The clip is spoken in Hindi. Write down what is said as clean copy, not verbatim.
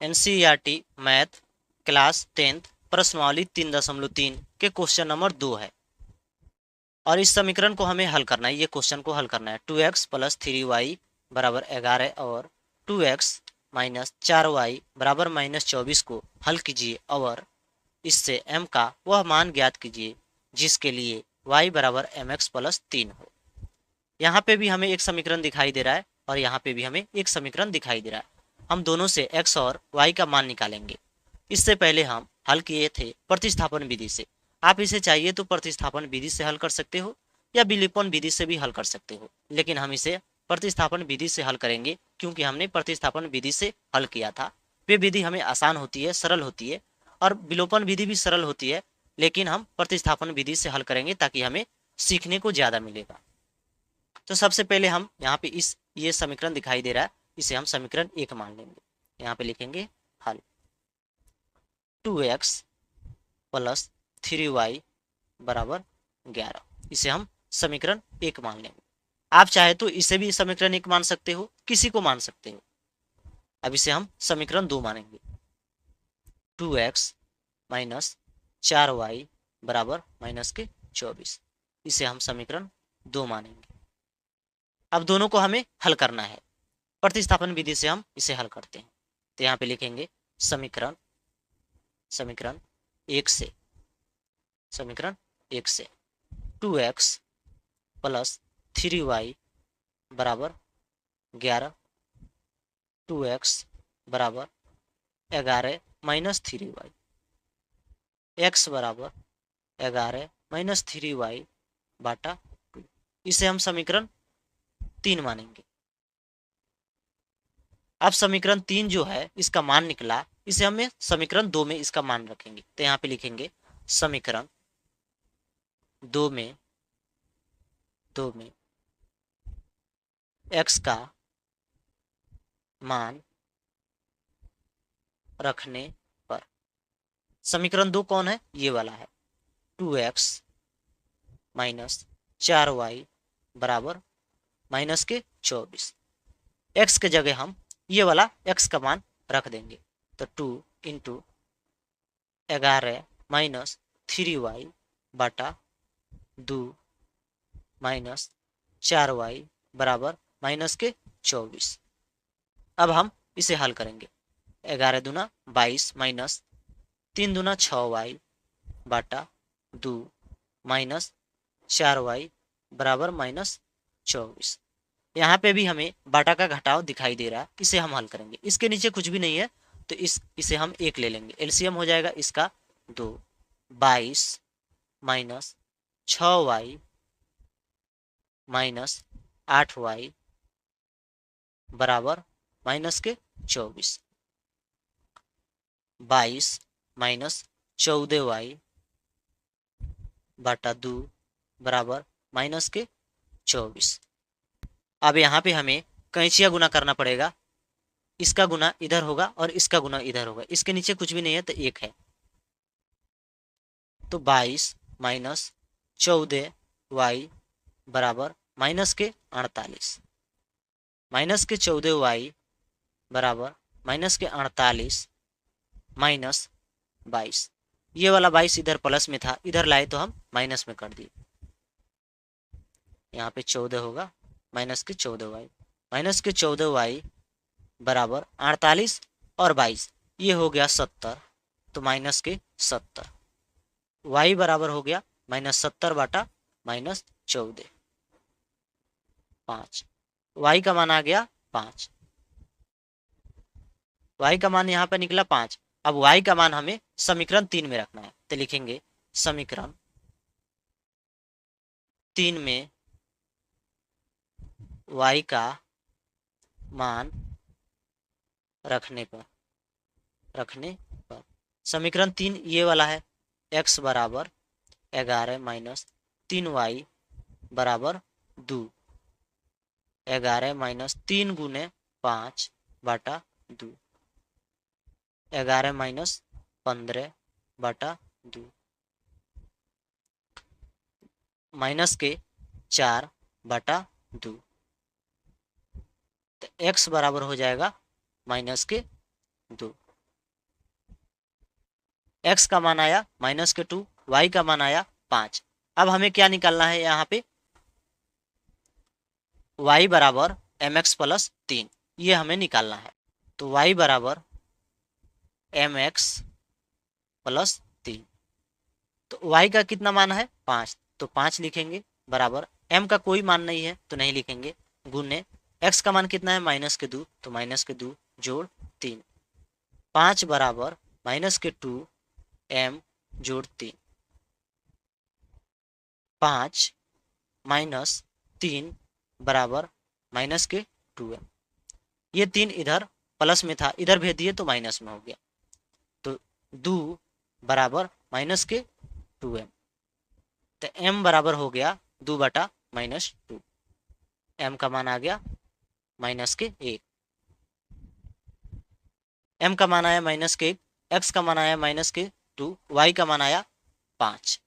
एनसीईआरटी मैथ क्लास 10th प्रश्नावली 3.3 के क्वेश्चन नंबर 2 है और इस समीकरण को हमें हल करना है। ये क्वेश्चन को हल करना है। 2x प्लस 3y बराबर 11 और 2x माइनस 4y बराबर माइनस 24 को हल कीजिए और इससे m का वह मान ज्ञात कीजिए जिसके लिए y बराबर mx प्लस 3 हो। यहाँ पे भी हमें एक समीकरण दिखाई दे रहा है और यहाँ पे भी हमें एक समीकरण दिखाई दे रहा है। हम दोनों से x और y का मान निकालेंगे। इससे पहले हम हल किए थे प्रतिस्थापन विधि से। आप इसे चाहिए तो प्रतिस्थापन विधि से हल कर सकते हो या विलोपन विधि से भी हल कर सकते हो, लेकिन हम इसे प्रतिस्थापन विधि से हल करेंगे क्योंकि हमने प्रतिस्थापन विधि से हल किया था। वे विधि हमें आसान होती है, सरल होती है और विलोपन विधि भी सरल होती है, लेकिन हम प्रतिस्थापन विधि से हल करेंगे ताकि हमें सीखने को ज्यादा मिलेगा। तो सबसे पहले हम यहाँ पे ये समीकरण दिखाई दे रहा है, इसे हम समीकरण 1 मान लेंगे। यहाँ पे लिखेंगे हल 2x प्लस 3y बराबर 11, इसे हम समीकरण 1 मान लेंगे। आप चाहे तो इसे भी समीकरण 1 मान सकते हो, किसी को मान सकते हो। अब इसे हम समीकरण 2 मानेंगे। 2x माइनस 4y बराबर माइनस के 24, इसे हम समीकरण 2 मानेंगे। अब दोनों को हमें हल करना है। प्रतिस्थापन विधि से हम इसे हल करते हैं। तो यहाँ पे लिखेंगे समीकरण 1 से 2x प्लस 3y बराबर 11, 2x बराबर 11 माइनस 3y, x बराबर 11 माइनस 3y बाटा 2, इसे हम समीकरण 3 मानेंगे। अब समीकरण 3 जो है इसका मान निकला, इसे हमें समीकरण 2 में इसका मान रखेंगे। तो यहाँ पे लिखेंगे समीकरण 2 में x का मान रखने पर, समीकरण 2 कौन है? ये वाला है। 2x माइनस 4y बराबर माइनस के 24, x के जगह हम ये वाला x का मान रख देंगे। तो 2 इंटू 11 माइनस 3y बाटा 2 माइनस 4y बराबर माइनस के 24। अब हम इसे हल करेंगे। 11 दूना 22 माइनस 3 दूना 6y बाटा 2 माइनस 4y बराबर माइनस 24। यहाँ पे भी हमें बाटा का घटाव दिखाई दे रहा है, इसे हम हल करेंगे। इसके नीचे कुछ भी नहीं है तो इसे हम 1 ले लेंगे। एलसीएम हो जाएगा इसका 2, 22 माइनस 6y माइनस 8y बराबर माइनस के 24, 22 माइनस 14y बाटा 2 बराबर माइनस के 24। अब यहाँ पे हमें कैंचिया गुना करना पड़ेगा। इसका गुना इधर होगा और इसका गुना इधर होगा। इसके नीचे कुछ भी नहीं है तो 1 है। तो 22 माइनस 14y बराबर माइनस के 48, माइनस के 14y बराबर माइनस के 48 माइनस 22। ये वाला 22 इधर प्लस में था, इधर लाए तो हम माइनस में कर दिए। यहाँ पे 14 होगा माइनस के 14y, माइनस के 14y बराबर 48 और 22, ये हो गया 70, तो माइनस के 70। y बराबर हो गया माइनस 70 बाटा माइनस 14, 5। y का मान आ गया 5। y का मान यहाँ पे निकला 5। अब y का मान हमें समीकरण 3 में रखना है। तो लिखेंगे समीकरण 3 में y का मान रखने पर समीकरण 3 ये वाला है। x बराबर 11 माइनस 3y बराबर 2, 11 माइनस 3 गुने 5 बाटा 2, 11 माइनस 15 बाटा 2, माइनस के 4 बाटा 2। तो x बराबर हो जाएगा माइनस के 2। x का मान आया -2, y का मान आया 5। अब हमें क्या निकालना है यहाँ पे, y बराबर mx प्लस 3, ये हमें निकालना है। तो y बराबर mx प्लस 3, तो y का कितना मान है 5, तो 5 लिखेंगे बराबर, m का कोई मान नहीं है तो नहीं लिखेंगे, गुने x का मान कितना है -2, तो -2 जोड़ 3, 5 बराबर -2 m जोड़ 3, 5 -3 बराबर -2m। ये 3 इधर प्लस में था, इधर भेज दिए तो माइनस में हो गया, तो 2 बराबर -2m, तो m बराबर हो गया 2/-2, m का मान आ गया -1, m का मान आया -1, x का मान आया -2, y का मान आया 5।